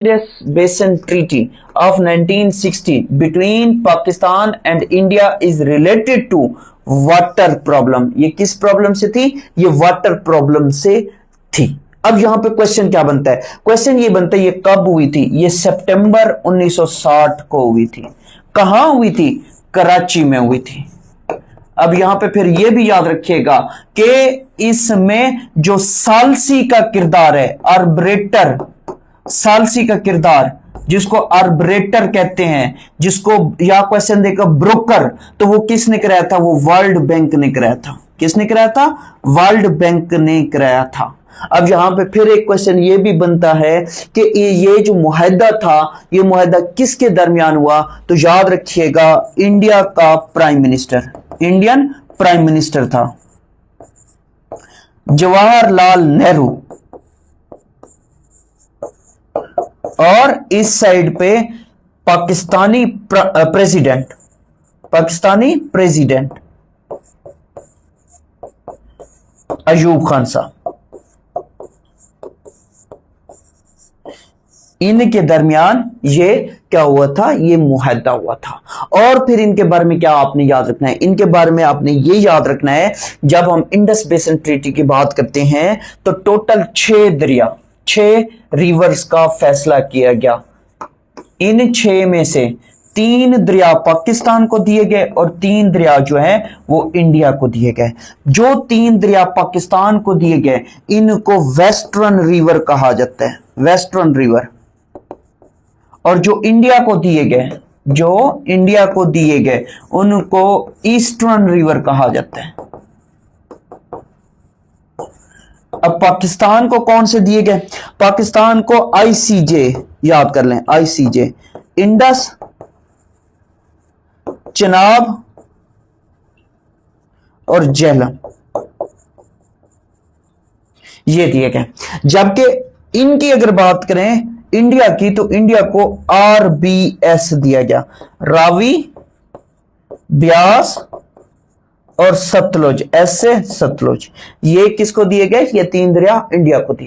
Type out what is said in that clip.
Indus Basin Treaty of 1960 between Pakistan and India is related to water problem। ये किस problem से थी? ये वाटर प्रॉब्लम से थी। अब यहां पे क्वेश्चन क्या बनता है? क्वेश्चन ये बनता है ये कब हुई थी? ये सितंबर 1960 को हुई थी। कहां हुई थी? कराची में हुई थी। अब यहां पे फिर ये भी याद रखिएगा कि इसमें जो सालसी का किरदार है, आर्बिट्रेटर, सालसी का किरदार जिसको आर्बिट्रेटर कहते हैं, जिसको या क्वेश्चन देगा ब्रोकर, तो वो किसने कराया था? वो वर्ल्ड बैंक ने कराया था। किसने कराया था? वर्ल्ड बैंक ने कराया था। अब यहां पे फिर एक क्वेश्चन ये भी बनता है कि ये जो मुआहदा था, ये मुआहदा किसके दरमियान हुआ? तो याद रखिएगा इंडिया का prime minister, Indian prime minister था जवाहरलाल नेहरू, और इस साइड पे पाकिस्तानी प्रेसिडेंट, पाकिस्तानी प्रेसिडेंट अयूब खान साहब। इनके दरमियान ये क्या हुआ था? ये मुआहदा हुआ था। और फिर इनके बारे में क्या आपने याद रखना है? इनके बारे में आपने ये याद रखना है, जब हम इंडस बेसिन ट्रीटी की बात करते हैं तो टोटल 6 दरिया, 6 रिवर्स का फैसला किया गया। इन 6 में से 3 दरिया पाकिस्तान को दिए गए और 3 दरिया जो है वो इंडिया को दिए गए। जो 3 दरिया पाकिस्तान को दिए गए इनको वेस्टर्न रिवर कहा जाता है, वेस्टर्न रिवर। और जो इंडिया को दिए गए, जो इंडिया को दिए गए उनको ईस्टर्न रिवर कहा जाता है। अब पाकिस्तान को कौन से दिए गए? पाकिस्तान को आईसीजे, याद कर लें आईसीजे, इंडस, चनाब और झेलम, ये दिए गए। जबकि इनकी अगर बात करें इंडिया की, तो इंडिया को आरबीएस दिया गया, रावी, ब्यास और सतलुज, ऐसे सतलुज। ये किसको दिए गए? ये 3 दरिया इंडिया को दिए।